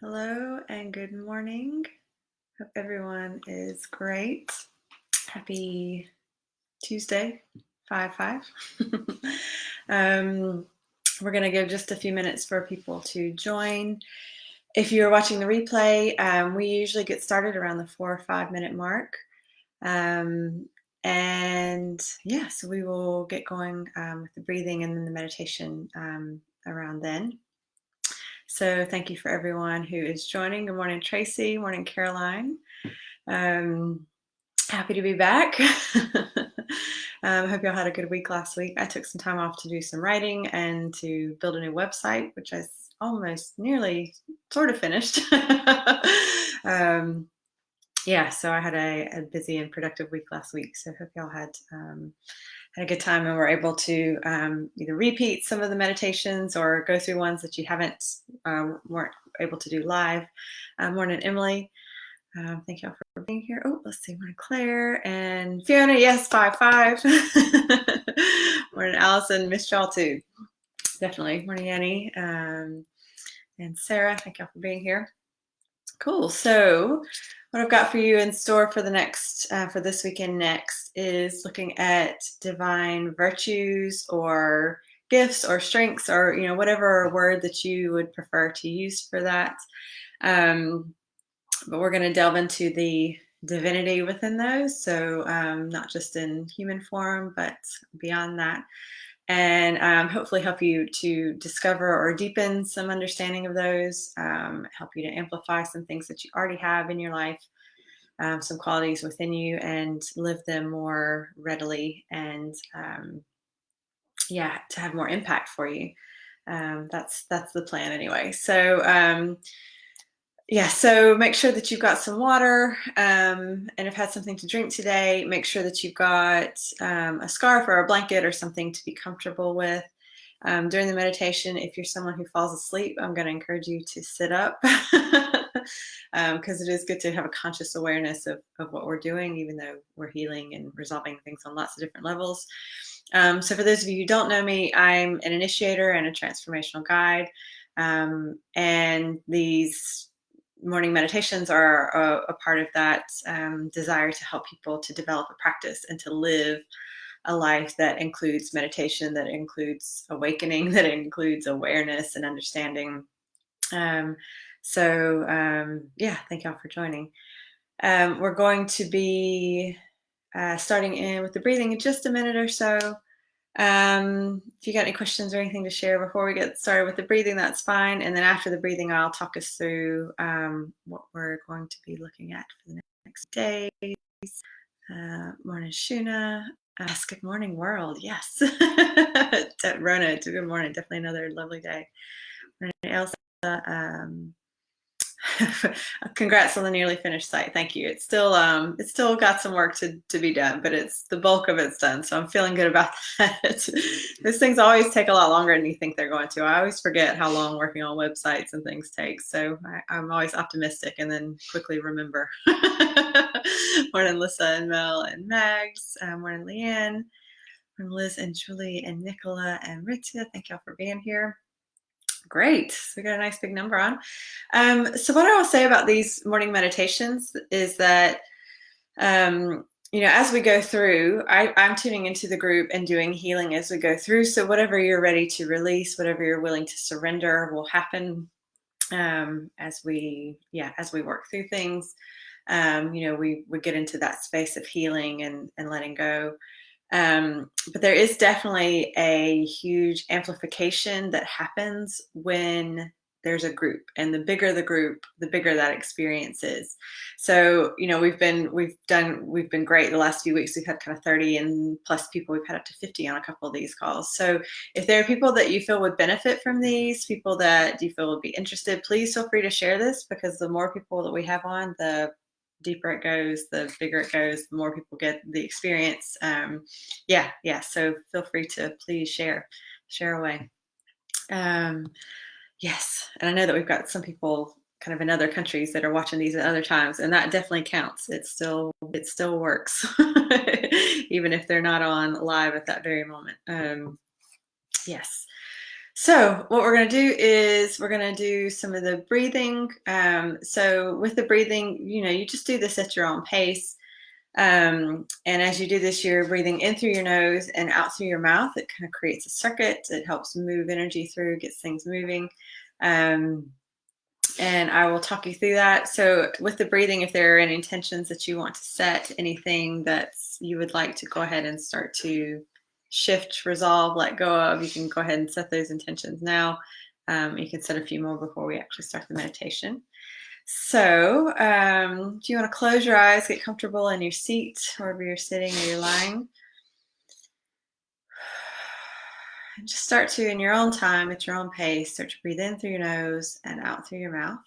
Hello and good morning. Hope everyone is great. Happy Tuesday, 5/5. We're going to give just a few minutes for people to join. If you're watching the replay, we usually get started around the 4 or 5 minute mark. So we will get going with the breathing and then the meditation around then. So thank you for everyone who is joining. Good morning, Tracy. Morning, Caroline. Happy to be back. I hope y'all had a good week last week. I took some time off to do some writing and to build a new website, which I almost nearly sort of finished. So I had a busy and productive week last week. So I hope y'all had a good time and were able to either repeat some of the meditations or go through ones that you weren't able to do live. Morning, Emily. Thank y'all for being here. Oh, let's see. Morning, Claire and Fiona. Yes, 5/5. Morning, Allison. Missed y'all too. Definitely. Morning, Annie. And Sarah. Thank y'all for being here. Cool. So what I've got for you in store for for this weekend next is looking at divine virtues or gifts or strengths or, whatever word that you would prefer to use for that. But we're going to delve into the divinity within those. So not just in human form, but beyond that. And hopefully help you to discover or deepen some understanding of those, help you to amplify some things that you already have in your life, some qualities within you, and live them more readily and, to have more impact for you. That's the plan anyway. So so make sure that you've got some water and have had something to drink today. Make sure that you've got a scarf or a blanket or something to be comfortable with. During the meditation, if you're someone who falls asleep, I'm going to encourage you to sit up because it is good to have a conscious awareness of what we're doing, even though we're healing and resolving things on lots of different levels. So for those of you who don't know me, I'm an initiator and a transformational guide. And these morning meditations are a part of that desire to help people to develop a practice and to live a life that includes meditation, that includes awakening, that includes awareness and understanding. Thank y'all for joining. We're going to be starting in with the breathing in just a minute or so. If you got any questions or anything to share before we get started with the breathing, that's fine. And then after the breathing, I'll talk us through what we're going to be looking at for the next days. Morning, Shuna. Good morning, world. Yes. Rona, good morning. Definitely another lovely day. Morning, Elsa. Congrats on the nearly finished site. Thank you. It's still got some work to be done, but the bulk of it's done. So I'm feeling good about that. These things always take a lot longer than you think they're going to. I always forget how long working on websites and things takes. So I'm always optimistic and then quickly remember. Morning, Lissa and Mel and Mags. Morning, Leanne. Morning, Liz and Julie and Nicola and Rita. Thank y'all for being here. Great. So we got a nice big number on. So what I will say about these morning meditations is that, as we go through, I'm tuning into the group and doing healing as we go through. So whatever you're ready to release, whatever you're willing to surrender will happen as we work through things. We get into that space of healing and letting go. But there is definitely a huge amplification that happens when there's a group, and the bigger the group, the bigger that experience is. So, we've been great the last few weeks. We've had kind of 30 and plus people. We've had up to 50 on a couple of these calls. So if there are people that you feel would benefit from these, people that you feel would be interested, please feel free to share this, because the more people that we have on, the deeper it goes, the bigger it goes, the more people get the experience. So feel free to please share away. Yes, and I know that we've got some people kind of in other countries that are watching these at other times, and that definitely counts. It still works, even if they're not on live at that very moment. Yes. So what we're going to do is we're going to do some of the breathing. So with the breathing, you just do this at your own pace. And as you do this, you're breathing in through your nose and out through your mouth. It kind of creates a circuit. It helps move energy through, gets things moving. Um, and I will talk you through that. So with the breathing, if there are any intentions that you want to set, anything that you would like to go ahead and start to shift, resolve, let go of, you can go ahead and set those intentions now. You can set a few more before we actually start the meditation. So do you want to close your eyes, get comfortable in your seat, wherever you're sitting or you're lying? And just start to, in your own time, at your own pace, start to breathe in through your nose and out through your mouth.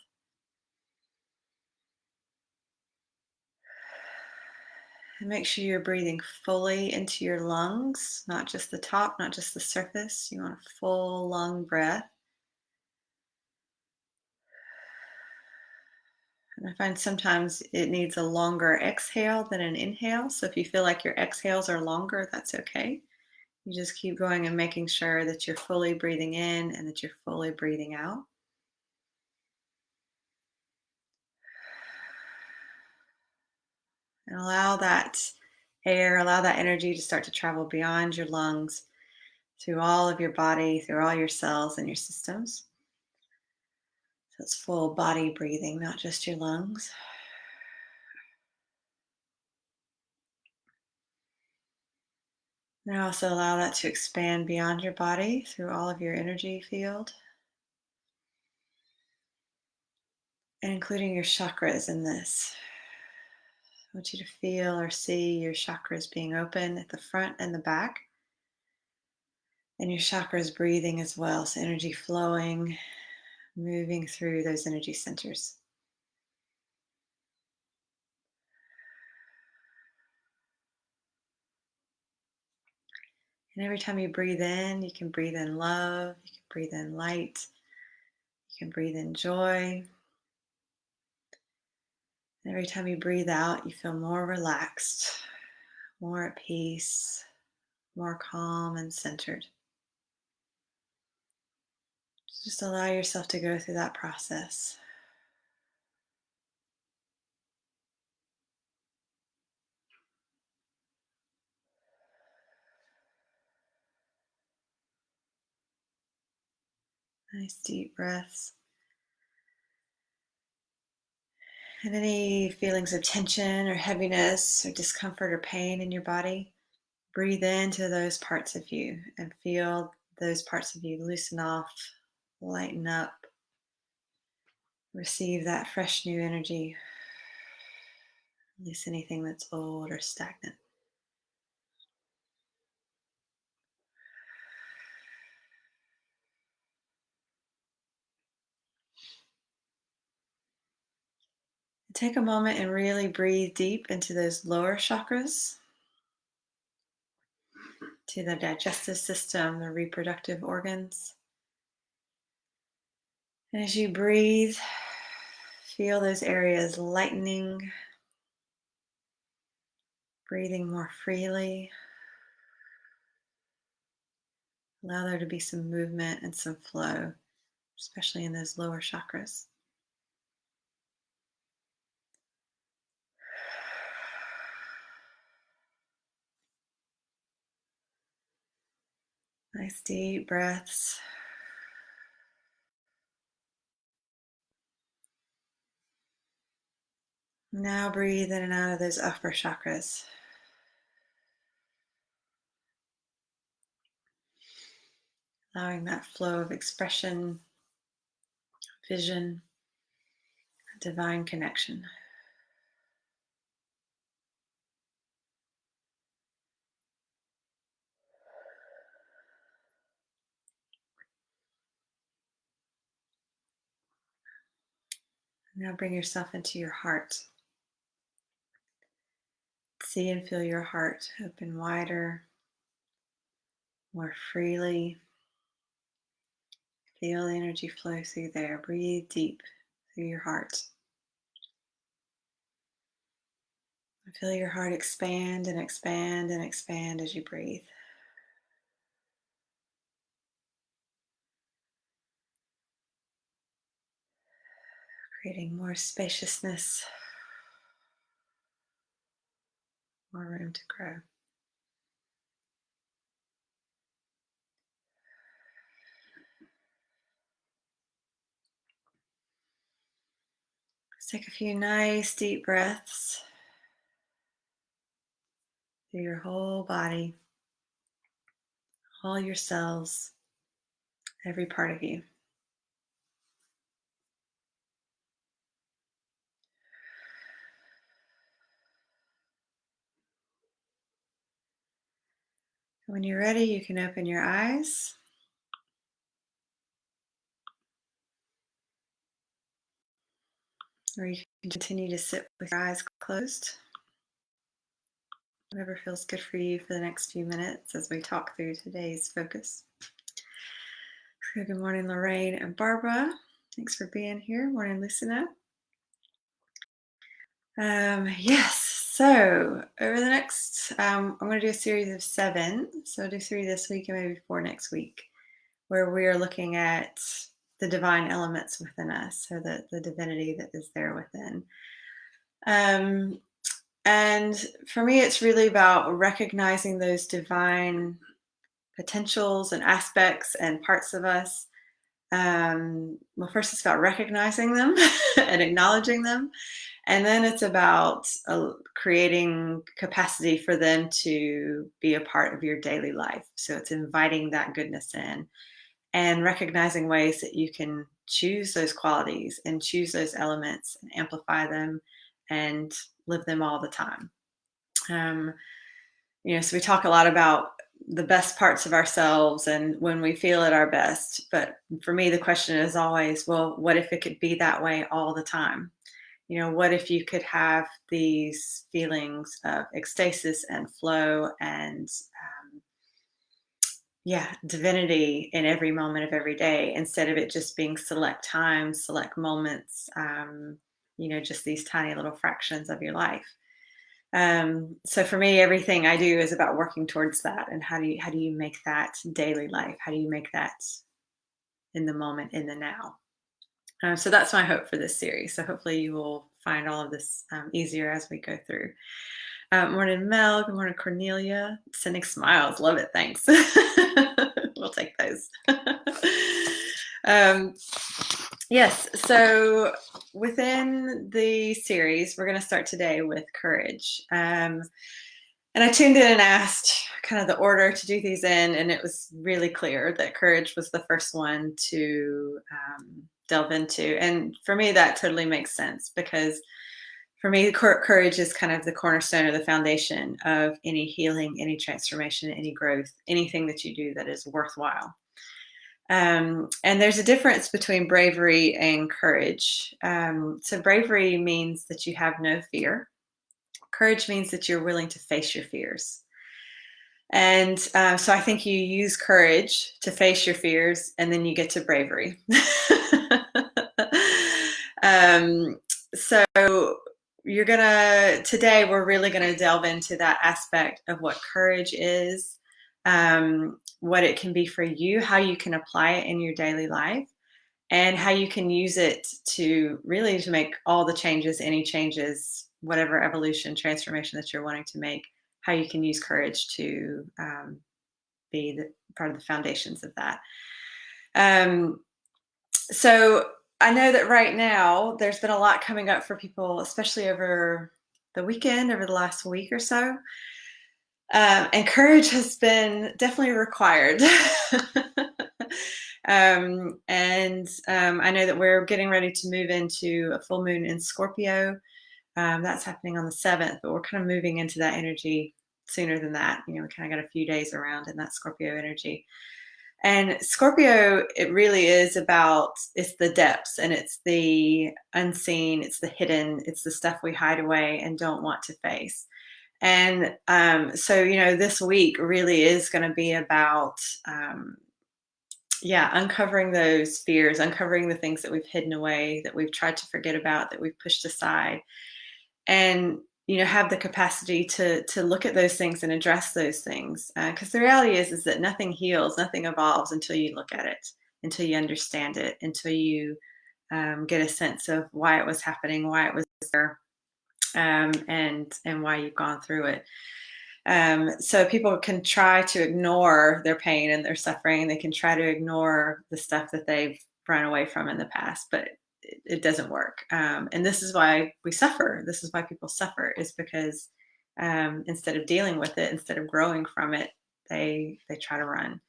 And make sure you're breathing fully into your lungs, not just the top, not just the surface. You want a full lung breath. And I find sometimes it needs a longer exhale than an inhale. So if you feel like your exhales are longer, that's okay. You just keep going and making sure that you're fully breathing in and that you're fully breathing out. And allow that air, allow that energy to start to travel beyond your lungs, through all of your body, through all your cells and your systems. So it's full body breathing, not just your lungs. And also allow that to expand beyond your body through all of your energy field, and including your chakras in this. I want you to feel or see your chakras being open at the front and the back, and your chakras breathing as well. So energy flowing, moving through those energy centers. And every time you breathe in, you can breathe in love, you can breathe in light, you can breathe in joy. And every time you breathe out, you feel more relaxed, more at peace, more calm and centered. Just allow yourself to go through that process. Nice deep breaths. And any feelings of tension or heaviness or discomfort or pain in your body, breathe into those parts of you and feel those parts of you loosen off, lighten up, receive that fresh new energy. Release anything that's old or stagnant. Take a moment and really breathe deep into those lower chakras, to the digestive system, the reproductive organs. And as you breathe, feel those areas lightening, breathing more freely. Allow there to be some movement and some flow, especially in those lower chakras. Nice deep breaths. Now breathe in and out of those upper chakras. Allowing that flow of expression, vision, divine connection. Now bring yourself into your heart. See and feel your heart open wider, more freely. Feel the energy flow through there. Breathe deep through your heart. Feel your heart expand and expand and expand as you breathe. creating more spaciousness, more room to grow. Let's take a few nice deep breaths through your whole body, all your cells, every part of you. When you're ready, you can open your eyes. Or you can continue to sit with your eyes closed. Whatever feels good for you for the next few minutes as we talk through today's focus. So good morning, Lorraine and Barbara. Thanks for being here. Morning, Lucina. Yes, so over the next, I'm going to do a series of 7. So I'll do 3 this week and maybe 4 next week, where we are looking at the divine elements within us, so the divinity that is there within. And for me, it's really about recognizing those divine potentials and aspects and parts of us. Well, first it's about recognizing them and acknowledging them. And then it's about creating capacity for them to be a part of your daily life. So it's inviting that goodness in and recognizing ways that you can choose those qualities and choose those elements and amplify them and live them all the time. So we talk a lot about the best parts of ourselves and when we feel at our best. But for me, the question is always, well, what if it could be that way all the time? What if you could have these feelings of ecstasis and flow and divinity in every moment of every day, instead of it just being select times, select moments, just these tiny little fractions of your life. So for me, everything I do is about working towards that. And how do you make that daily life? How do you make that in the moment, in the now? So that's my hope for this series. So hopefully you will find all of this easier as we go through. Morning, Mel. Good morning, Cornelia. Sending smiles. Love it. Thanks. We'll take those. Yes. So within the series, we're going to start today with courage. And I tuned in and asked kind of the order to do these in, and it was really clear that courage was the first one to delve into. And for me, that totally makes sense, because for me, courage is kind of the cornerstone or the foundation of any healing, any transformation, any growth, anything that you do that is worthwhile. And there's a difference between bravery and courage. So bravery means that you have no fear. Courage means that you're willing to face your fears. And so I think you use courage to face your fears, and then you get to bravery. So today we're really going to delve into that aspect of what courage is, what it can be for you, how you can apply it in your daily life, and how you can use it to make all the changes, any changes, whatever evolution, transformation that you're wanting to make, how you can use courage to be part of the foundations of that. So I know that right now there's been a lot coming up for people, especially over the weekend, over the last week or so. And courage has been definitely required. I know that we're getting ready to move into a full moon in Scorpio. That's happening on the 7th, but we're kind of moving into that energy sooner than that. We kind of got a few days around in that Scorpio energy. And Scorpio, it really is it's the depths, and it's the unseen, it's the hidden, it's the stuff we hide away and don't want to face. And so, this week really is going to be about, uncovering those fears, uncovering the things that we've hidden away, that we've tried to forget about, that we've pushed aside, and have the capacity to look at those things and address those things. Because the reality is that nothing heals, nothing evolves until you look at it, until you understand it, until you get a sense of why it was happening, why it was there, and why you've gone through it. So people can try to ignore their pain and their suffering. They can try to ignore the stuff that they've run away from in the past, but it doesn't work. And this is why we suffer. This is why people suffer, is because instead of dealing with it, instead of growing from it, they try to run.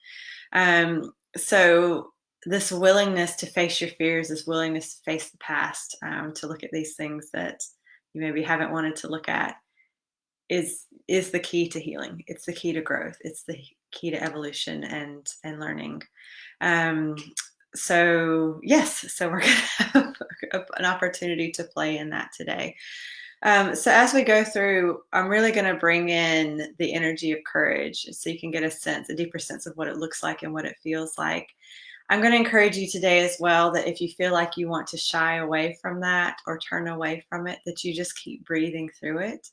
So this willingness to face your fears, this willingness to face the past, to look at these things that you maybe haven't wanted to look at, is the key to healing. It's the key to growth. It's the key to evolution and learning. So yes, so we're gonna have an opportunity to play in that today. So as we go through, I'm really going to bring in the energy of courage so you can get a deeper sense of what it looks like and what it feels like. I'm going to encourage you today as well that if you feel like you want to shy away from that or turn away from it, that you just keep breathing through it.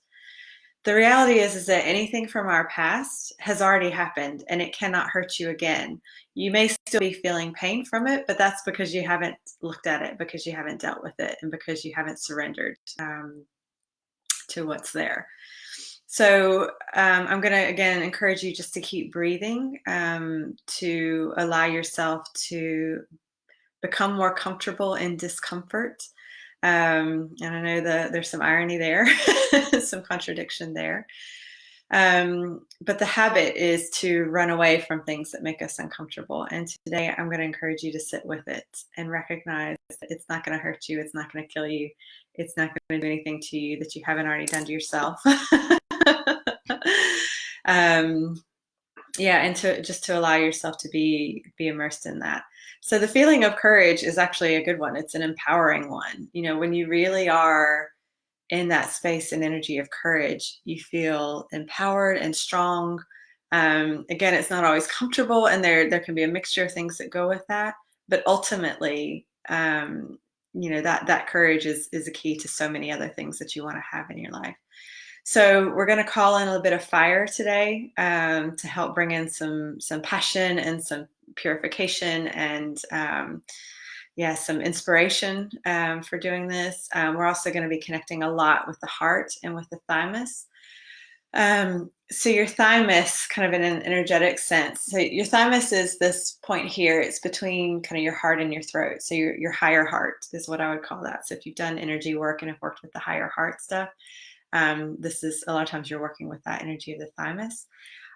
The reality is that anything from our past has already happened and it cannot hurt you again. You may still be feeling pain from it, but that's because you haven't looked at it, because you haven't dealt with it, and because you haven't surrendered to what's there. So I'm going to, again, encourage you just to keep breathing, to allow yourself to become more comfortable in discomfort. And I know there's some irony there, some contradiction there. But the habit is to run away from things that make us uncomfortable. And today I'm going to encourage you to sit with it and recognize that it's not going to hurt you. It's not going to kill you. It's not going to do anything to you that you haven't already done to yourself. Yeah, and to allow yourself to be immersed in that. So the feeling of courage is actually a good one. It's an empowering one. You know, when you really are in that space and energy of courage, you feel empowered and strong. Again, it's not always comfortable, and there can be a mixture of things that go with that. But ultimately, you know, that courage is a key to so many other things that you want to have in your life. So we're going to call in a little bit of fire today, to help bring in some passion and some purification and some inspiration for doing this. We're also going to be connecting a lot with the heart and with the thymus. So your thymus, kind of in an energetic sense, so your thymus is this point here. It's between kind of your heart and your throat. So your higher heart is what I would call that. So if you've done energy work and have worked with the higher heart stuff, this is a lot of times you're working with that energy of the thymus.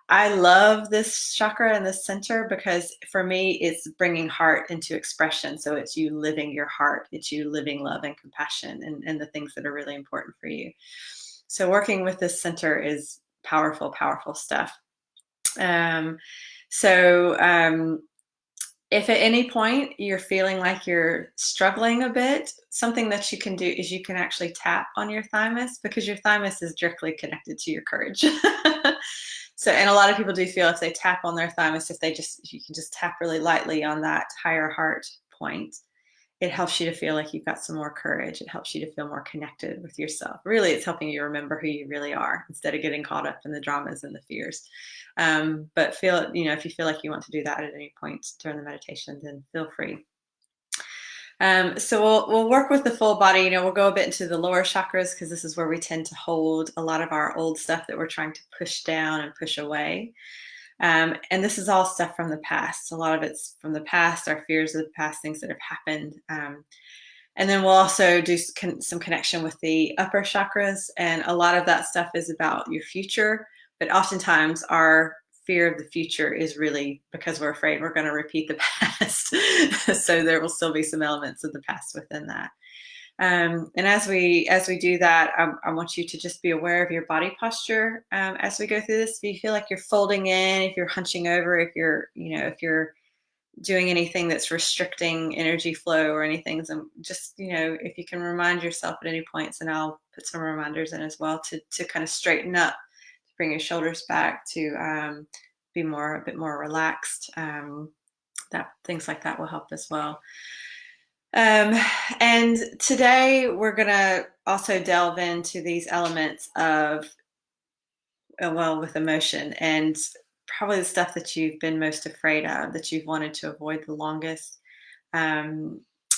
I love this chakra in the center because for me, it's bringing heart into expression. So it's you living your heart, it's you living love and compassion and the things that are really important for you. So working with this center is powerful, powerful stuff. If at any point you're feeling like you're struggling a bit, something that you can do is you can actually tap on your thymus, because your thymus is directly connected to your courage. So, and a lot of people do feel if they tap on their thymus, you can just tap really lightly on that higher heart point, it helps you to feel like you've got some more courage. It helps you to feel more connected with yourself. Really, it's helping you remember who you really are instead of getting caught up in the dramas and the fears. But if you feel like you want to do that at any point during the meditation, then feel free. So we'll work with the full body. We'll go a bit into the lower chakras because this is where we tend to hold a lot of our old stuff that we're trying to push down and push away. And this is all stuff from the past. A lot of it's from the past, our fears of the past, things that have happened. And then we'll also do some connection with the upper chakras. And a lot of that stuff is about your future. But oftentimes our fear of the future is really because we're afraid we're going to repeat the past. So there will still be some elements of the past within that. And as we do that, I want you to just be aware of your body posture as we go through this. If you feel like you're folding in, if you're hunching over, if you're doing anything that's restricting energy flow or anything, so just if you can remind yourself at any points, and I'll put some reminders in as well to kind of straighten up, to bring your shoulders back, to be a bit more relaxed. That things like that will help as well. And today we're going to also delve into these elements of, with emotion, and probably the stuff that you've been most afraid of, that you've wanted to avoid the longest.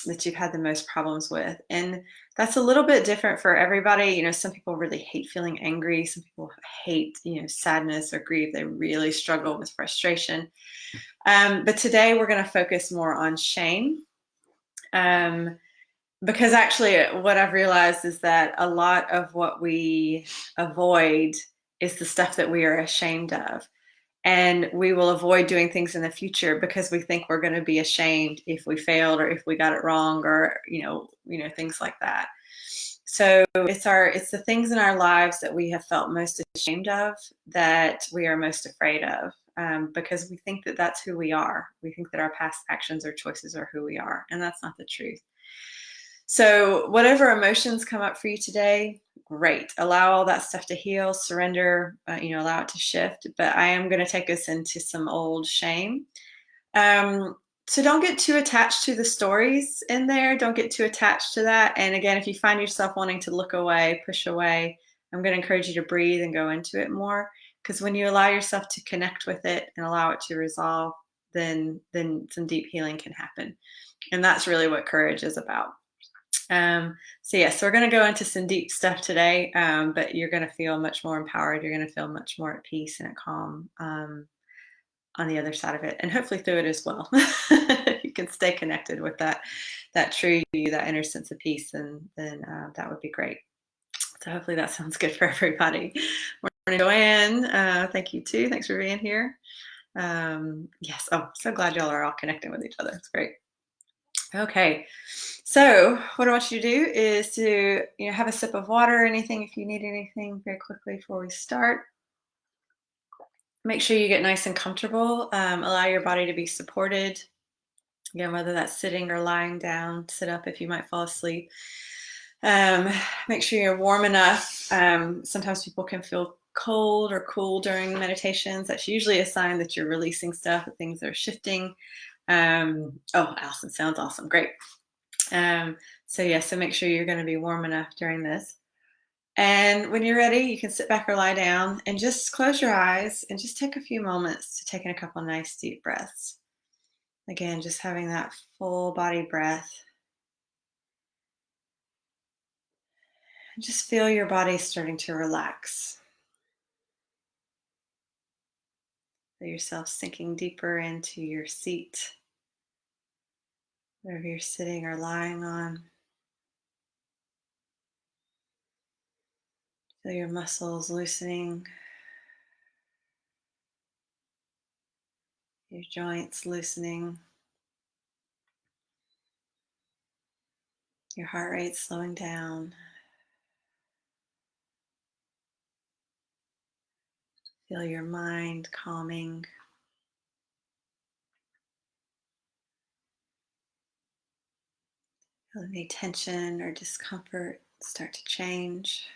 that you've had the most problems with. And that's a little bit different for everybody. Some people really hate feeling angry. Some people hate, sadness or grief. They really struggle with frustration. But today we're going to focus more on shame. Because actually, what I've realized is that a lot of what we avoid is the stuff that we are ashamed of. And we will avoid doing things in the future because we think we're going to be ashamed if we failed or if we got it wrong, or things like that. So it's the things in our lives that we have felt most ashamed of that we are most afraid of, because we think that that's who we are. We think that our past actions or choices are who we are, and that's not the truth. So whatever emotions come up for you today, great. Allow all that stuff to heal, surrender, allow it to shift. But I am going to take us into some old shame. So don't get too attached to the stories in there. Don't get too attached to that. And again, if you find yourself wanting to look away, push away, I'm going to encourage you to breathe and go into it more. Because when you allow yourself to connect with it and allow it to resolve, then some deep healing can happen. And that's really what courage is about. So we're going to go into some deep stuff today, but you're going to feel much more empowered. You're going to feel much more at peace and at calm on the other side of it, and hopefully through it as well. You can stay connected with that true you, that inner sense of peace, then that would be great. So hopefully that sounds good for everybody. Morning, Joanne. Thank you too. Thanks for being here. Yes. Oh, so glad y'all are all connecting with each other. It's great. Okay, so what I want you to do is to have a sip of water or anything if you need anything very quickly before we start. Make sure you get nice and comfortable. Allow your body to be supported. Again, whether that's sitting or lying down, sit up if you might fall asleep. Make sure you're warm enough. Sometimes people can feel cold or cool during meditations. That's usually a sign that you're releasing stuff, that things are shifting. Allison, sounds awesome. Great. So make sure you're going to be warm enough during this. And when you're ready, you can sit back or lie down and just close your eyes and just take a few moments to take in a couple of nice deep breaths. Again, just having that full body breath. And just feel your body starting to relax. Feel yourself sinking deeper into your seat, wherever you're sitting or lying on. Feel your muscles loosening, your joints loosening, your heart rate slowing down. Feel your mind calming. Feel any tension or discomfort start to change.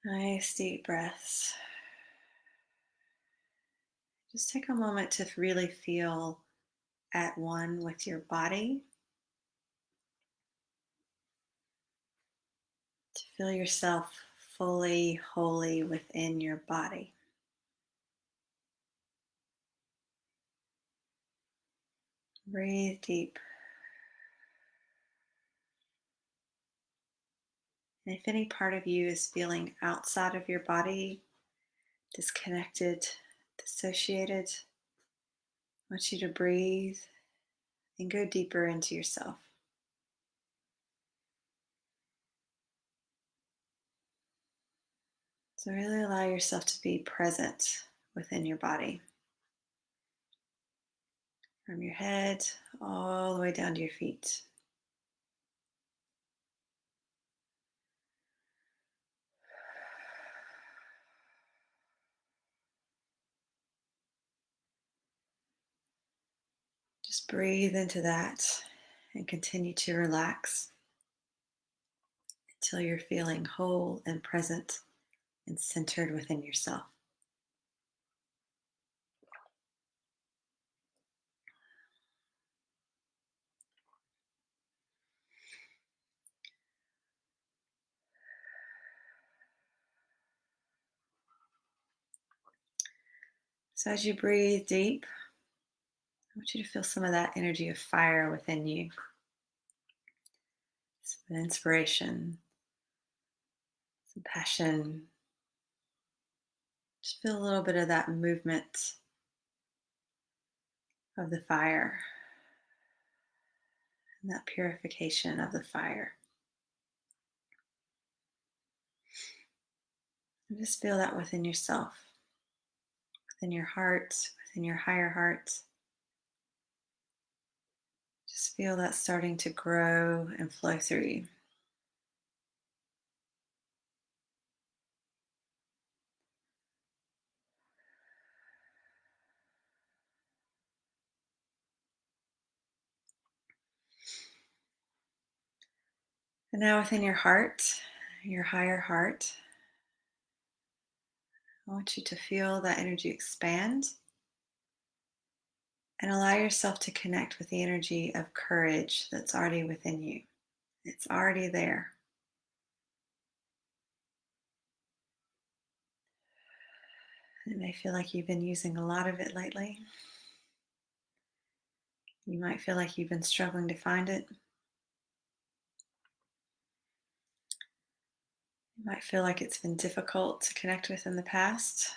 Nice deep breaths. Just take a moment to really feel at one with your body. To feel yourself fully, wholly within your body. Breathe deep. And if any part of you is feeling outside of your body, disconnected, dissociated, I want you to breathe and go deeper into yourself. So really allow yourself to be present within your body. From your head all the way down to your feet. Just breathe into that and continue to relax until you're feeling whole and present and centered within yourself. So as you breathe deep, I want you to feel some of that energy of fire within you. Some inspiration, some passion. Just feel a little bit of that movement of the fire and that purification of the fire. And just feel that within yourself, within your heart, within your higher heart. Just feel that starting to grow and flow through you. And now within your heart, your higher heart, I want you to feel that energy expand and allow yourself to connect with the energy of courage that's already within you. It's already there. It may feel like you've been using a lot of it lately. You might feel like you've been struggling to find it. You might feel like it's been difficult to connect with in the past.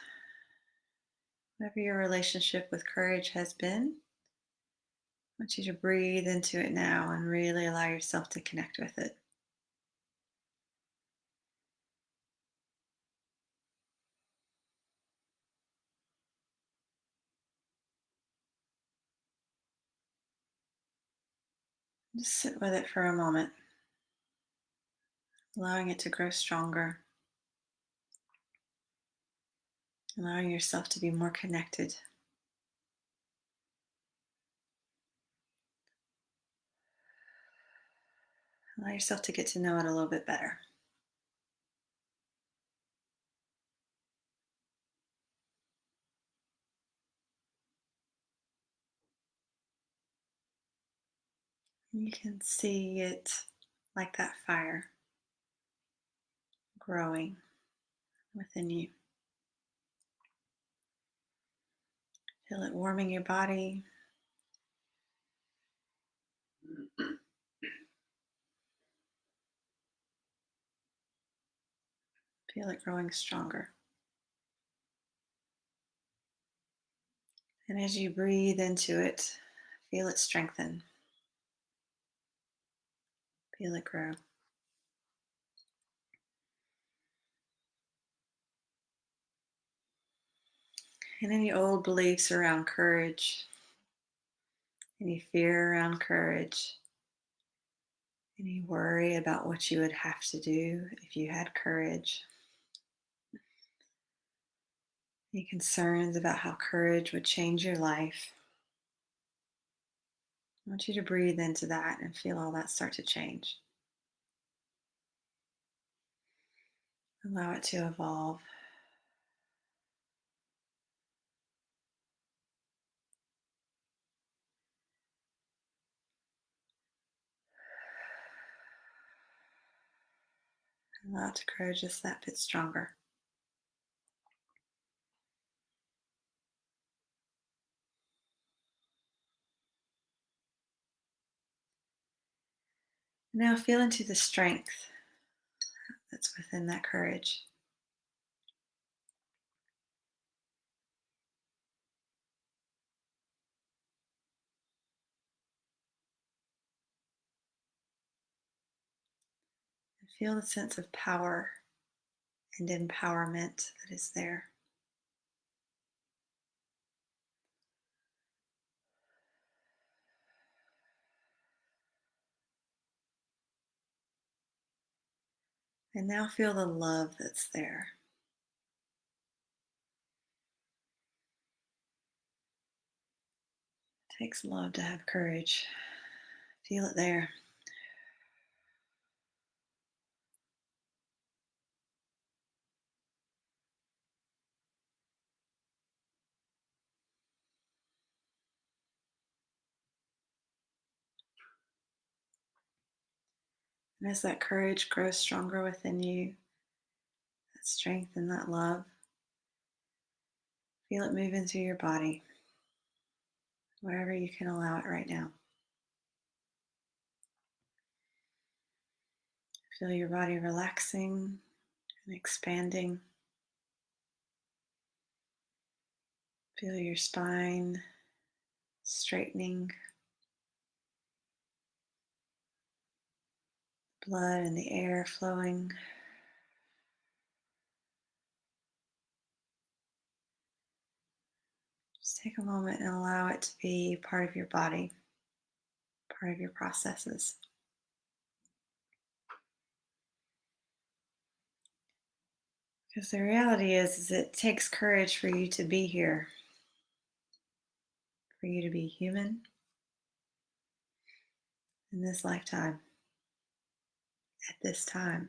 Whatever your relationship with courage has been, I want you to breathe into it now and really allow yourself to connect with it. Just sit with it for a moment, allowing it to grow stronger, allowing yourself to be more connected. Allow yourself to get to know it a little bit better. You can see it like that fire growing within you. Feel it warming your body. Feel it growing stronger. And as you breathe into it, feel it strengthen. Feel it grow. And any old beliefs around courage, any fear around courage, any worry about what you would have to do if you had courage, any concerns about how courage would change your life, I want you to breathe into that and feel all that start to change. Allow it to evolve. Allow it to grow just that bit stronger. Now feel into the strength that's within that courage. And feel the sense of power and empowerment that is there. And now feel the love that's there. It takes love to have courage. Feel it there. And as that courage grows stronger within you, that strength and that love, Feel it moving through your body, wherever you can allow it right now. Feel your body relaxing and expanding. Feel your spine straightening, blood and the air flowing. Just take a moment and allow it to be part of your body, part of your processes. Because the reality is it takes courage for you to be here, for you to be human in this lifetime, at this time.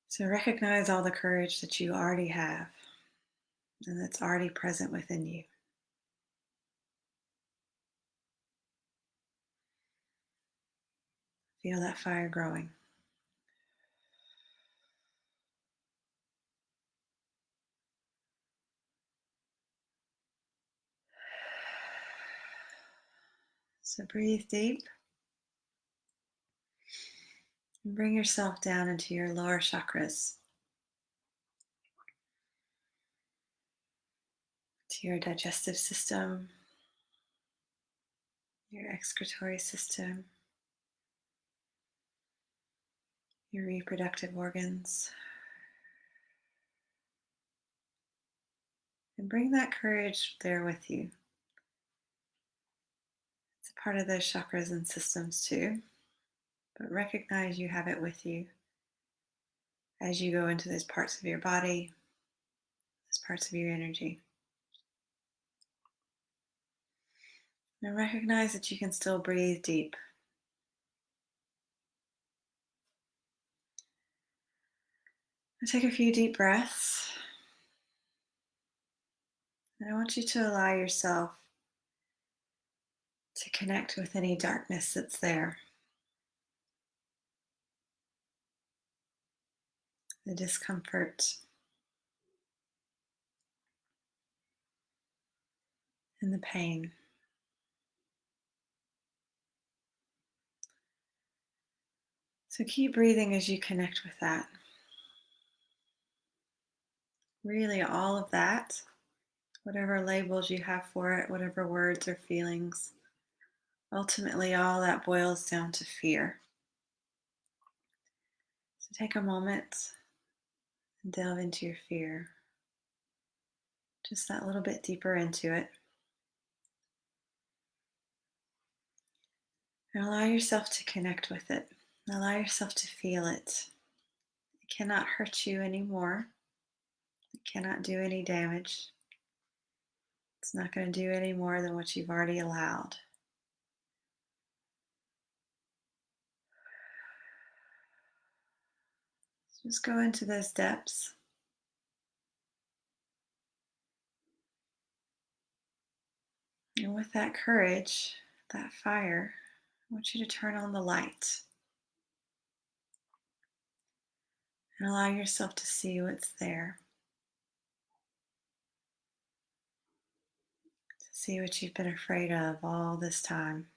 So recognize all the courage that you already have and that's already present within you. Feel that fire growing. So breathe deep and bring yourself down into your lower chakras, to your digestive system, your excretory system, your reproductive organs. And bring that courage there with you. It's a part of those chakras and systems too, but recognize you have it with you as you go into those parts of your body, those parts of your energy. And recognize that you can still breathe deep. And take a few deep breaths. And I want you to allow yourself to connect with any darkness that's there, the discomfort, and the pain. So keep breathing as you connect with that. Really, all of that, whatever labels you have for it, whatever words or feelings, ultimately all that boils down to fear. So take a moment and delve into your fear, just that little bit deeper into it. And allow yourself to connect with it. Allow yourself to feel it. It cannot hurt you anymore. It cannot do any damage. It's not going to do any more than what you've already allowed. So just go into those depths. And with that courage, that fire, I want you to turn on the light and allow yourself to see what's there, to see what you've been afraid of all this time.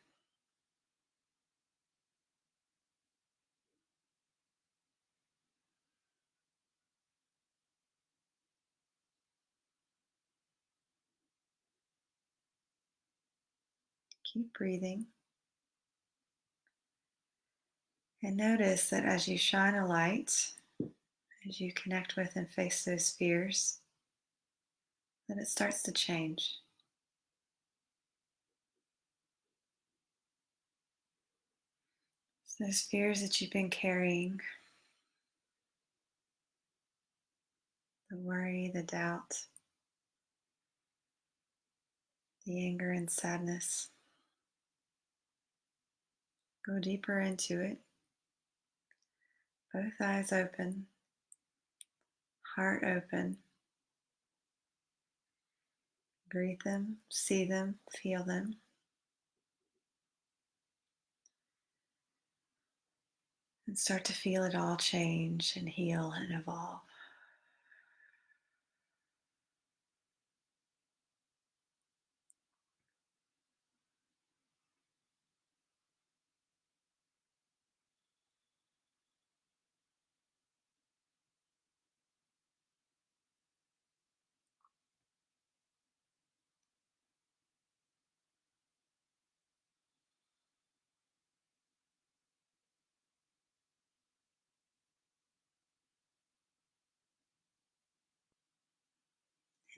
Keep breathing. And notice that as you shine a light, as you connect with and face those fears, that it starts to change. So those fears that you've been carrying, the worry, the doubt, the anger and sadness, go deeper into it. Both eyes open, heart open. Breathe them, see them, feel them. And start to feel it all change and heal and evolve.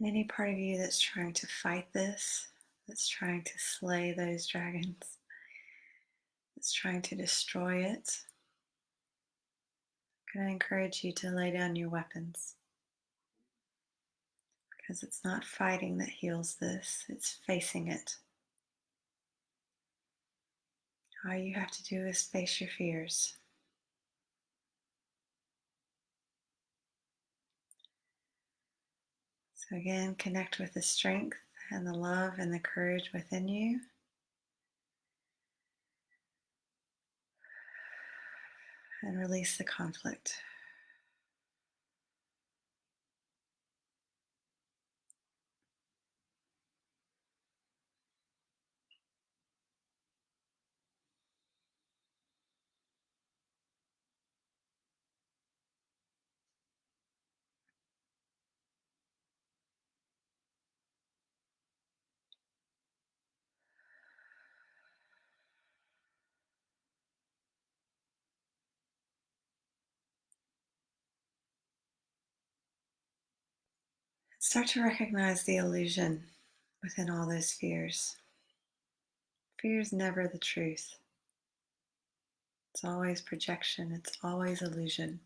And any part of you that's trying to fight this, that's trying to slay those dragons, that's trying to destroy it, I'm going to encourage you to lay down your weapons. Because it's not fighting that heals this, it's facing it. All you have to do is face your fears. So again, connect with the strength and the love and the courage within you. And release the conflict. Start to recognize the illusion within all those fears. Fear is never the truth. It's always projection, it's always illusion.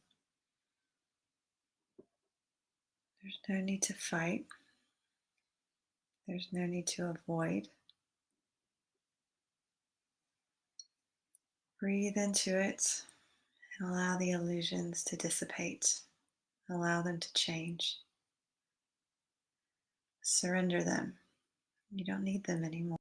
There's no need to fight. There's no need to avoid. Breathe into it and allow the illusions to dissipate. Allow them to change. Surrender them. You don't need them anymore.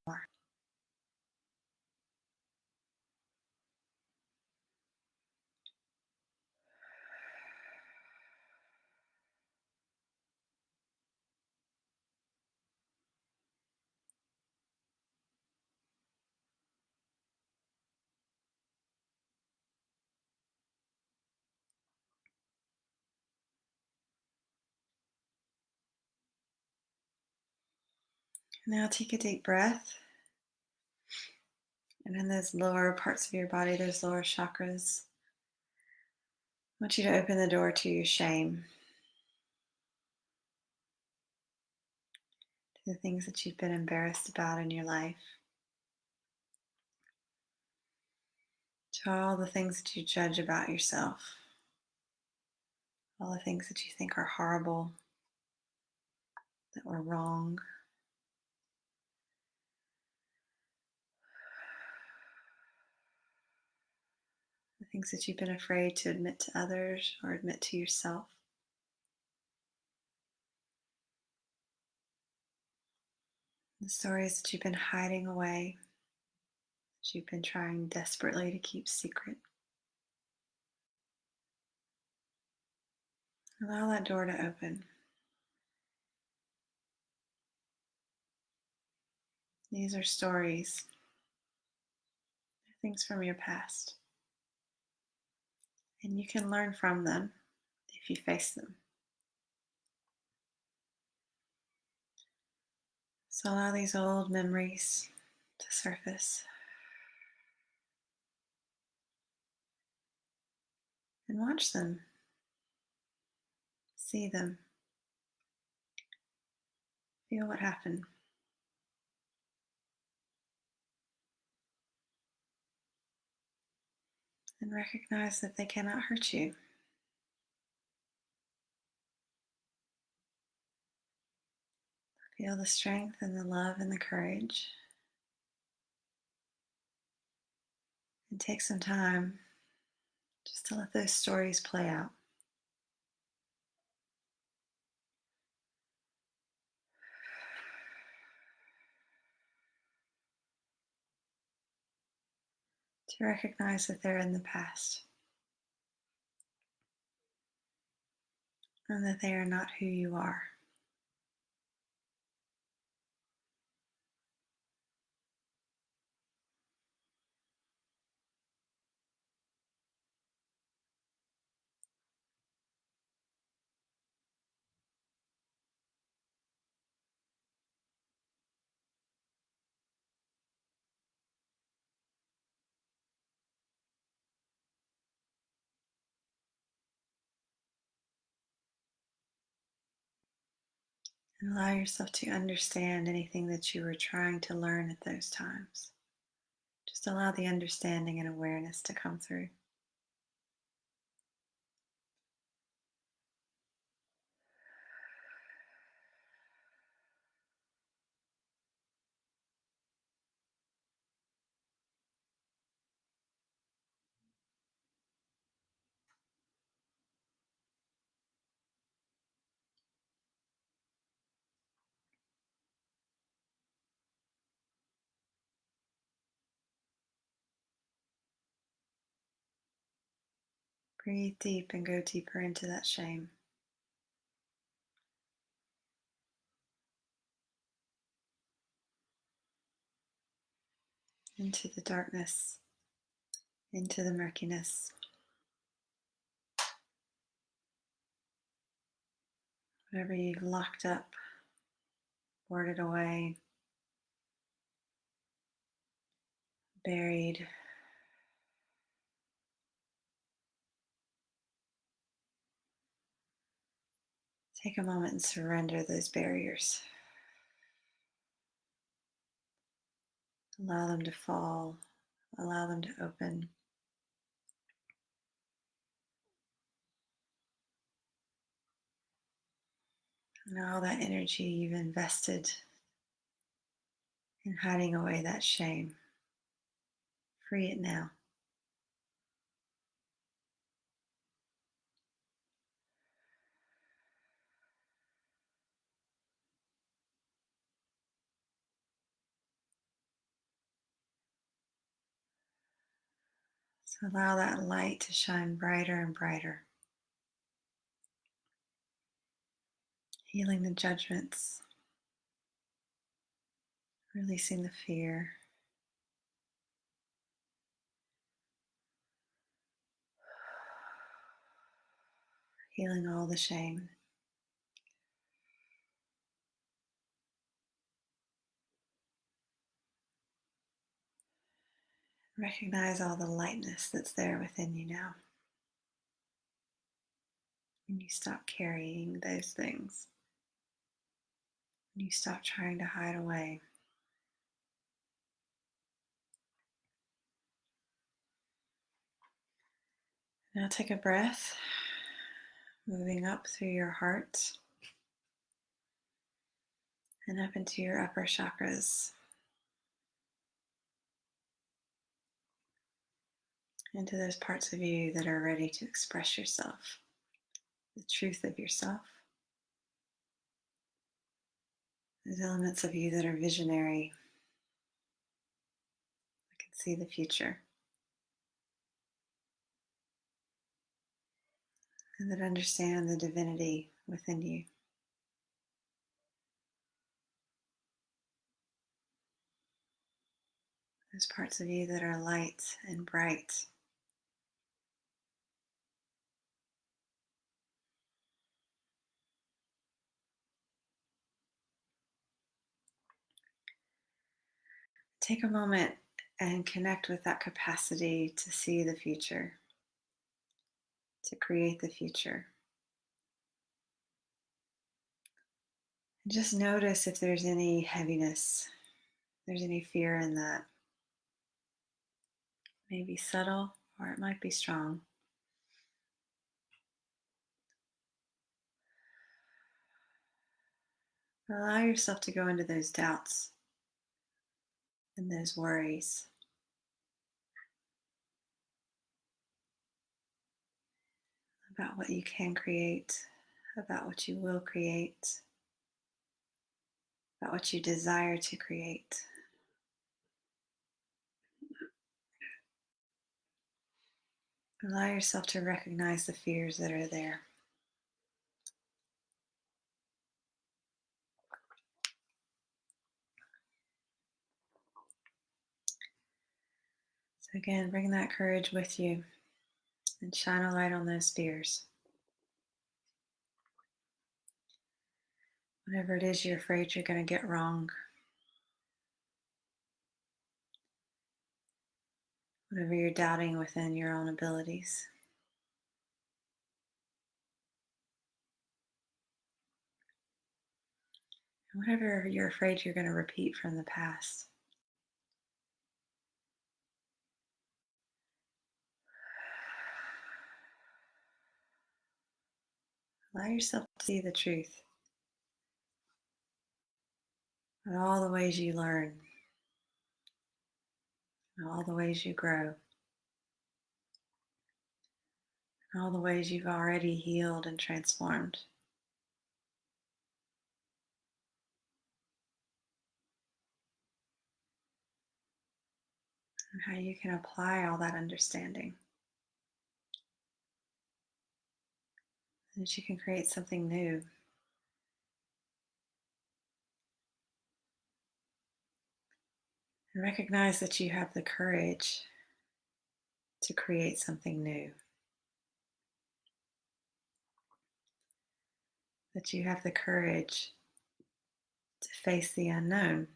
Now take a deep breath. And in those lower parts of your body, those lower chakras, I want you to open the door to your shame, to the things that you've been embarrassed about in your life, to all the things that you judge about yourself, all the things that you think are horrible, that were wrong. The things that you've been afraid to admit to others or admit to yourself. The stories that you've been hiding away, that you've been trying desperately to keep secret. Allow that door to open. These are stories. They're things from your past. And you can learn from them if you face them. So allow these old memories to surface. And watch them. See them. Feel what happened. And recognize that they cannot hurt you. Feel the strength and the love and the courage. And take some time just to let those stories play out. To recognize that they're in the past. And that they are not who you are. And allow yourself to understand anything that you were trying to learn at those times. Just allow the understanding and awareness to come through. Breathe deep and go deeper into that shame, into the darkness, into the murkiness. Whatever you've locked up, boarded away, buried. Take a moment and surrender those barriers. Allow them to fall, allow them to open. And all that energy you've invested in hiding away that shame, free it now. So allow that light to shine brighter and brighter, healing the judgments, releasing the fear, healing all the shame. Recognize all the lightness that's there within you now. When you stop carrying those things, when you stop trying to hide away. Now take a breath, moving up through your heart and up into your upper chakras, into those parts of you that are ready to express yourself, the truth of yourself. Those elements of you that are visionary, that can see the future, and that understand the divinity within you. Those parts of you that are light and bright. Take a moment and connect with that capacity to see the future, to create the future. And just notice if there's any heaviness, if there's any fear in that. It may be subtle or it might be strong. Allow yourself to go into those doubts and those worries. About what you can create, about what you will create, about what you desire to create. Allow yourself to recognize the fears that are there. So again, bring that courage with you and shine a light on those fears. Whatever it is you're afraid you're going to get wrong, whatever you're doubting within your own abilities. Whatever you're afraid you're going to repeat from the past. Allow yourself to see the truth in all the ways you learn, in all the ways you grow, in all the ways you've already healed and transformed. And how you can apply all that understanding. And that you can create something new. And recognize that you have the courage to create something new. That you have the courage to face the unknown.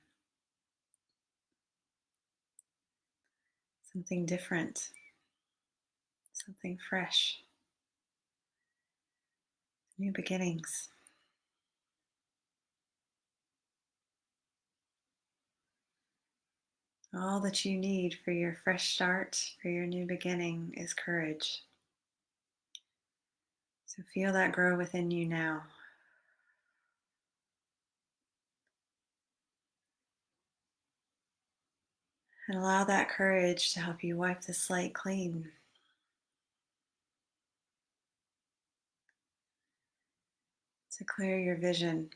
Something different. Something fresh. New beginnings. All that you need for your fresh start, for your new beginning, is courage. So feel that grow within you now. And allow that courage to help you wipe the slate clean. To clear your vision.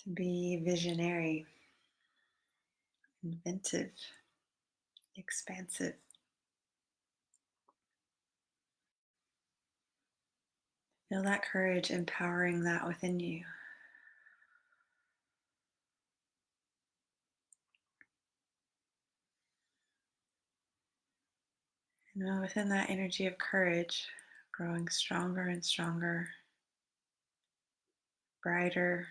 To be visionary, inventive, expansive. Feel that courage empowering that within you. And within that energy of courage, growing stronger and stronger, brighter.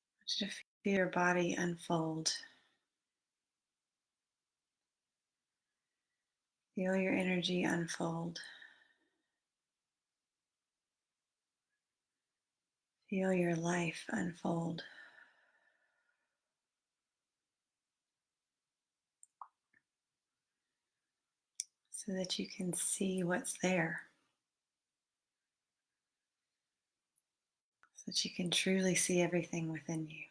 I want you to feel your body unfold. Feel your energy unfold. Feel your life unfold. So that you can see what's there. So that you can truly see everything within you.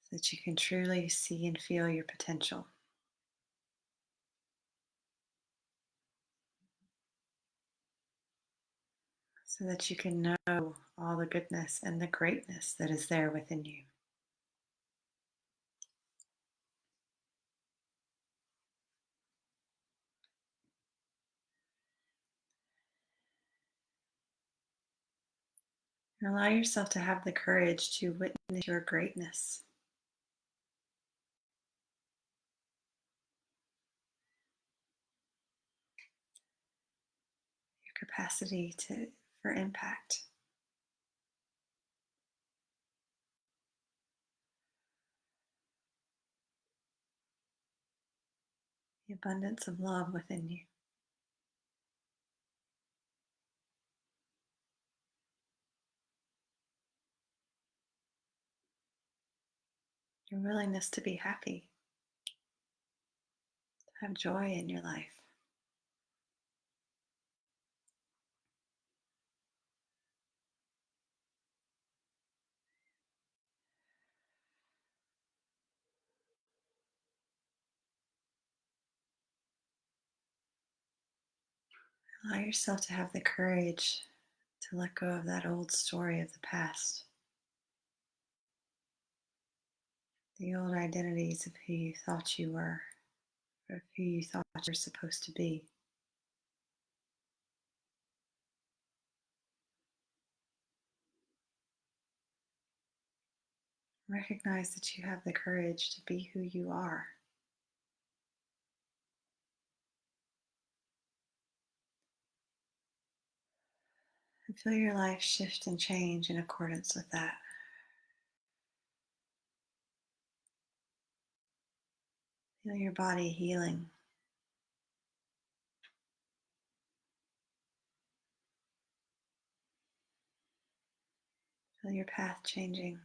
So that you can truly see and feel your potential. So that you can know all the goodness and the greatness that is there within you. And allow yourself to have the courage to witness your greatness. Your capacity for impact. The abundance of love within you. Your willingness to be happy. To have joy in your life. Allow yourself to have the courage to let go of that old story of the past. The old identities of who you thought you were, or who you thought you were supposed to be. Recognize that you have the courage to be who you are. And feel your life shift and change in accordance with that. Feel your body healing. Feel your path changing.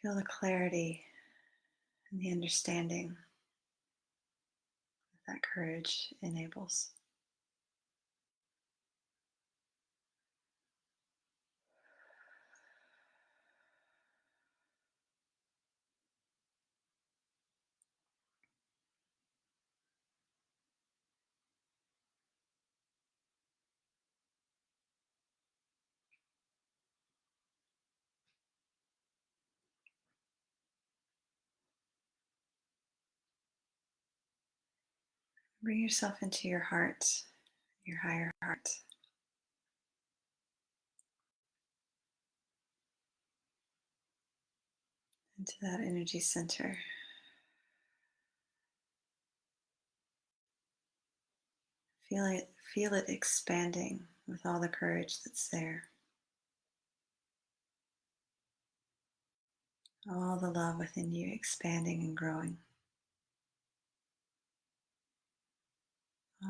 Feel the clarity and the understanding that courage enables. Bring yourself into your heart, your higher heart, into that energy center. Feel it expanding with all the courage that's there. All the love within you expanding and growing.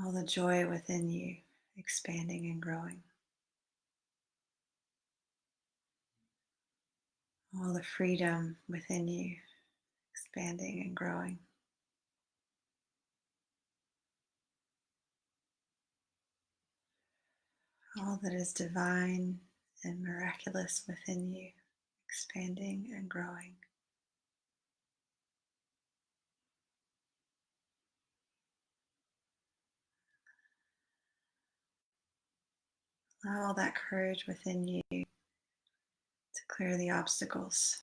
All the joy within you expanding and growing. All the freedom within you expanding and growing. All that is divine and miraculous within you expanding and growing. Allow all that courage within you to clear the obstacles,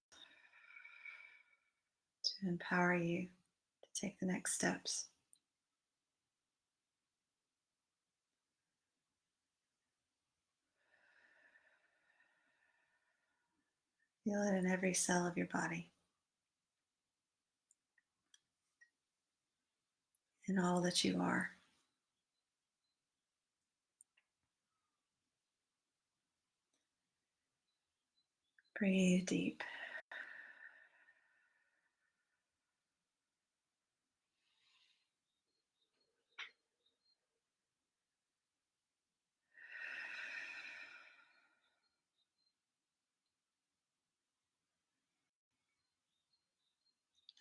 to empower you to take the next steps. Feel it in every cell of your body, in all that you are. Breathe deep.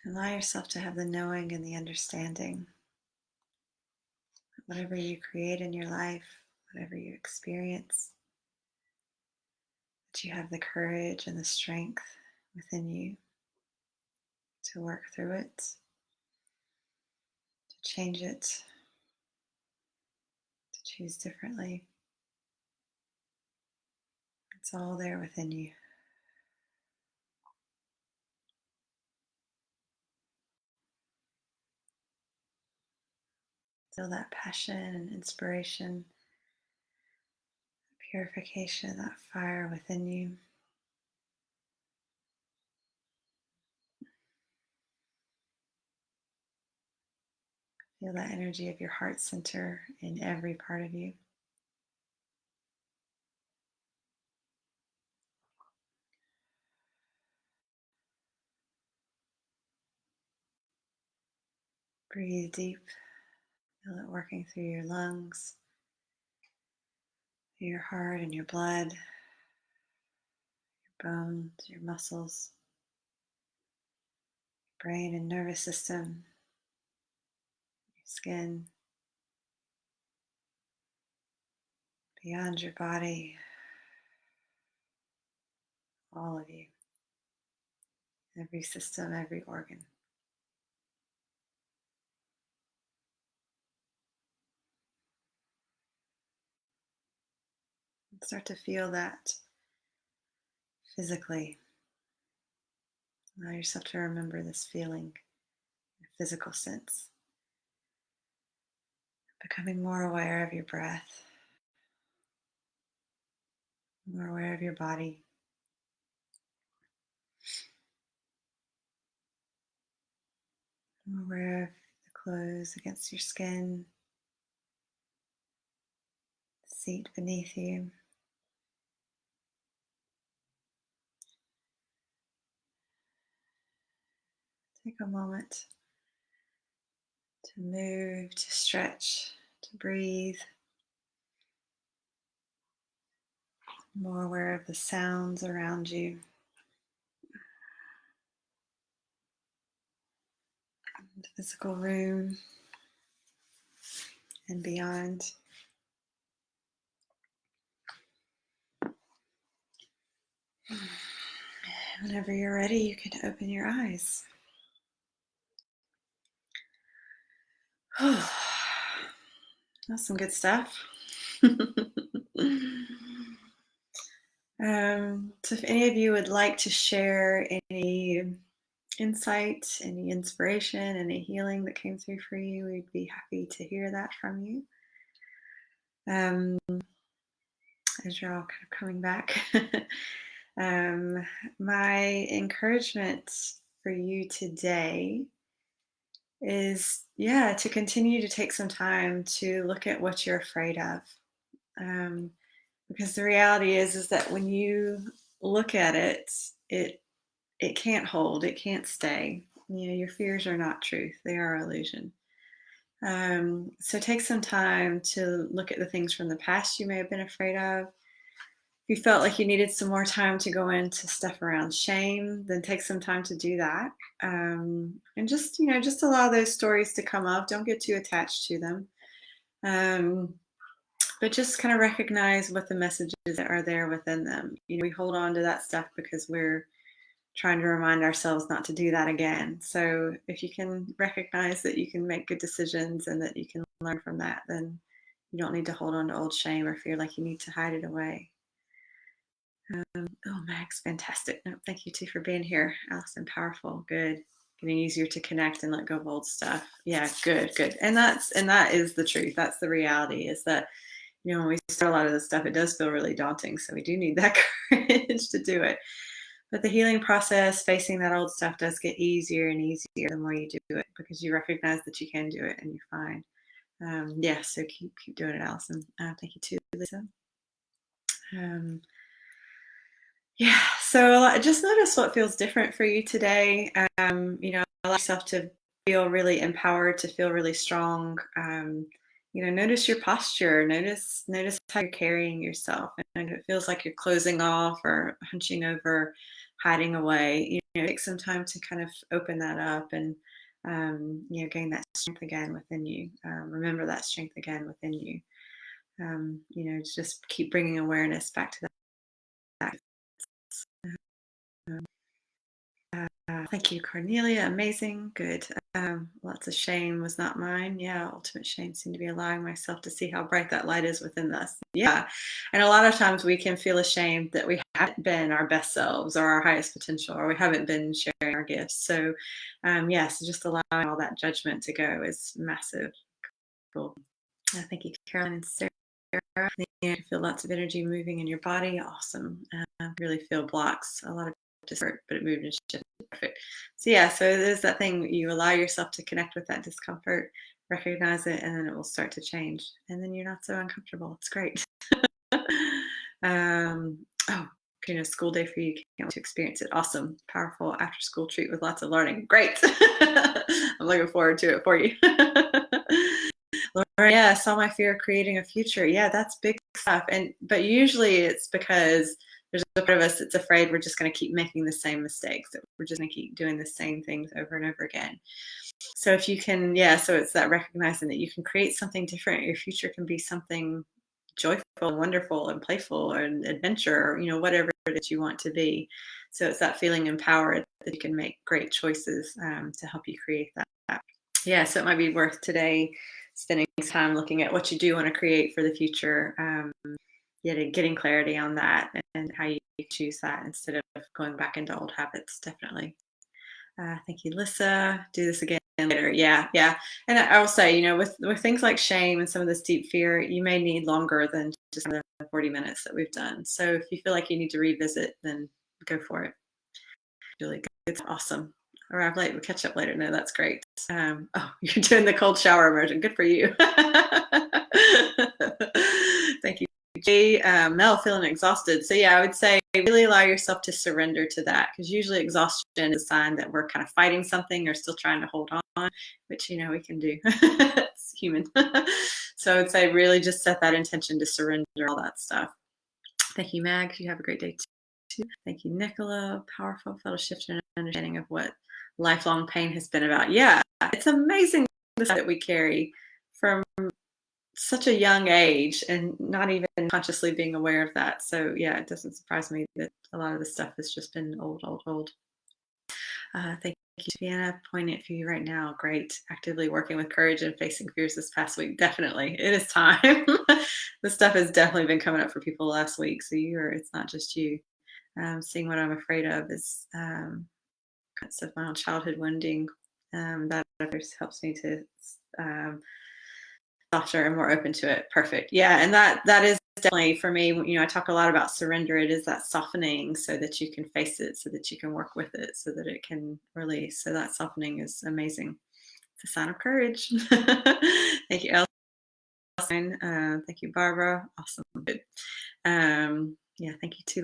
Allow yourself to have the knowing and the understanding that whatever you create in your life, whatever you experience, that you have the courage and the strength within you to work through it, to change it, to choose differently. It's all there within you. Feel that passion and inspiration, purification, that fire within you. Feel that energy of your heart center in every part of you. Breathe deep. Feel it working through your lungs, through your heart and your blood, your bones, your muscles, brain and nervous system, your skin, beyond your body, all of you, every system, every organ. And start to feel that physically. Allow yourself to remember this feeling in a physical sense. Becoming more aware of your breath, more aware of your body. More aware of the clothes against your skin, the seat beneath you. Take a moment to move, to stretch, to breathe. More aware of the sounds around you, the physical room, and beyond. Whenever you're ready, you can open your eyes. That's some good stuff. So if any of you would like to share any insight, any inspiration, any healing that came through for you, we'd be happy to hear that from you. As you're all kind of coming back, my encouragement for you today is, to continue to take some time to look at what you're afraid of. Because the reality is that when you look at it, it can't hold, it can't stay. Your fears are not truth, they are illusion. So take some time to look at the things from the past you may have been afraid of. If you felt like you needed some more time to go into stuff around shame, then take some time to do that. And just allow those stories to come up. Don't get too attached to them. But just kind of recognize what the messages that are there within them. We hold on to that stuff because we're trying to remind ourselves not to do that again. So if you can recognize that you can make good decisions and that you can learn from that, then you don't need to hold on to old shame or feel like you need to hide it away. Max, fantastic. No, thank you too for being here. Allison, powerful, good. Getting easier to connect and let go of old stuff. Yeah, good. And that is the truth. That's the reality, is that when we start a lot of this stuff, it does feel really daunting. So we do need that courage to do it. But the healing process, facing that old stuff, does get easier and easier the more you do it, because you recognize that you can do it and you're fine. So keep doing it, Allison. Thank you too, Lisa. So just notice what feels different for you today. Allow yourself to feel really empowered, to feel really strong. Notice your posture. Notice how you're carrying yourself. And if it feels like you're closing off or hunching over, hiding away, take some time to kind of open that up and gain that strength again within you. Remember that strength again within you. Just keep bringing awareness back to that. Thank you, Cornelia. Amazing. Good. Lots of shame was not mine. Yeah, ultimate shame seemed to be allowing myself to see how bright that light is within us. Yeah. And a lot of times we can feel ashamed that we haven't been our best selves or our highest potential, or we haven't been sharing our gifts. So, so just allowing all that judgment to go is massive. Cool. Thank you, Caroline and Sarah. You feel lots of energy moving in your body. Awesome. Really feel blocks. A lot of discomfort, but it moved and shifted. Perfect. So there's that thing. You allow yourself to connect with that discomfort, recognize it, and then it will start to change. And then you're not so uncomfortable. It's great. School day for you. Can't wait to experience it. Awesome. Powerful after school treat with lots of learning. Great. I'm looking forward to it for you. I saw my fear of creating a future. Yeah, that's big stuff. But usually it's because there's a part of us that's afraid we're just going to keep making the same mistakes, that we're just going to keep doing the same things over and over again. So if you can, so it's that recognizing that you can create something different. Your future can be something joyful and wonderful and playful and adventure, or, whatever it is you want to be. So it's that feeling empowered that you can make great choices to help you create that. So it might be worth today spending time looking at what you do want to create for the future, getting clarity on that and how you choose that instead of going back into old habits. Definitely. Thank you, Lissa. Do this again later. Yeah. And I will say, with things like shame and some of this deep fear, you may need longer than just the 40 minutes that we've done. So if you feel like you need to revisit, then go for it. Really good. It's awesome. Arrive late, we'll catch up later. No, that's great. You're doing the cold shower immersion. Good for you. Thank you, Mel, feeling exhausted. So yeah, I would say really allow yourself to surrender to that, because usually exhaustion is a sign that we're kind of fighting something or still trying to hold on, which, we can do. It's human. So I would say really just set that intention to surrender all that stuff. Thank you, Mag. You have a great day too. Thank you, Nicola. Powerful, felt a shift in understanding of what lifelong pain has been about. Yeah, it's amazing that we carry from such a young age and not even consciously being aware of that. So yeah, it doesn't surprise me that a lot of this stuff has just been old. Thank you, Vienna. Poignant for you right now. Great. Actively working with courage and facing fears this past week. Definitely. It is time. This stuff has definitely been coming up for people last week. So it's not just you. Seeing what I'm afraid of is of my own childhood wounding. That helps me to softer and more open to it. Perfect. Yeah, and that is definitely for me. I talk a lot about surrender. It is that softening so that you can face it, so that you can work with it, so that it can release. So that softening is amazing. It's a sign of courage. Thank you, Elsie. Thank you, Barbara. Awesome. Good. Yeah, thank you to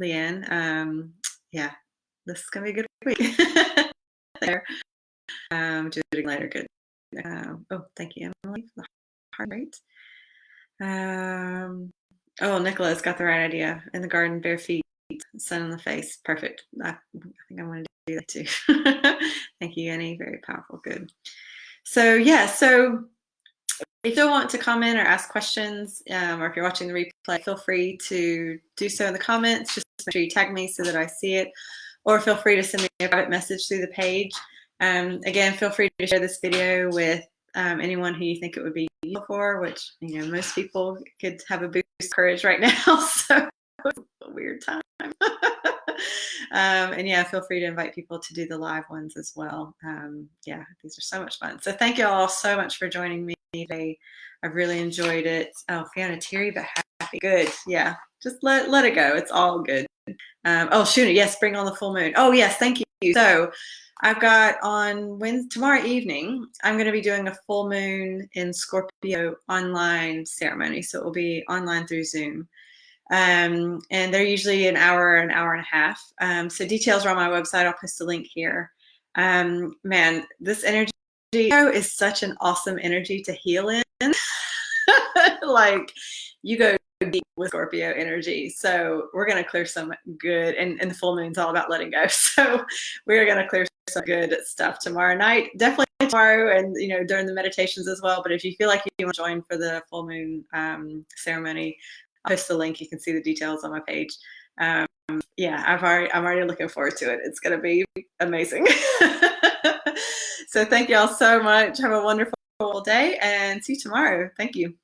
Leanne. Yeah, this is gonna be a good week. There. Do it later. Good. Oh, thank you, Emily, for the heart rate. Oh, Nicola's got the right idea. In the garden, bare feet, sun in the face. Perfect. I think I want to do that too. Thank you, Annie. Very powerful. Good. So yeah, so if you want to comment or ask questions, or if you're watching the replay, feel free to do so in the comments. Just make sure you tag me so that I see it, or feel free to send me a private message through the page. Again, feel free to share this video with anyone who you think it would be useful for, which, most people could have a boost of courage right now. So it's a weird time. And yeah, feel free to invite people to do the live ones as well. Yeah, these are so much fun. So thank you all so much for joining me today. I've really enjoyed it. Oh, Fiona, teary but happy. Good. Yeah, just let it go. It's all good. Oh, shoot. Yes, bring on the full moon. Oh, yes. Thank you. So I've got tomorrow evening, I'm going to be doing a full moon in Scorpio online ceremony. So it will be online through Zoom. And they're usually an hour and a half. So details are on my website. I'll post a link here. Man, this energy is such an awesome energy to heal in. Like, you go deep with Scorpio energy. So we're going to clear some good, and the full moon's all about letting go. So we're going to clear some good stuff tomorrow night. Definitely tomorrow, and during the meditations as well. But if you feel like you want to join for the full moon ceremony, I'll post the link. You can see the details on my page. Yeah, I'm already looking forward to it. It's going to be amazing. So thank you all so much. Have a wonderful day, and see you tomorrow. Thank you.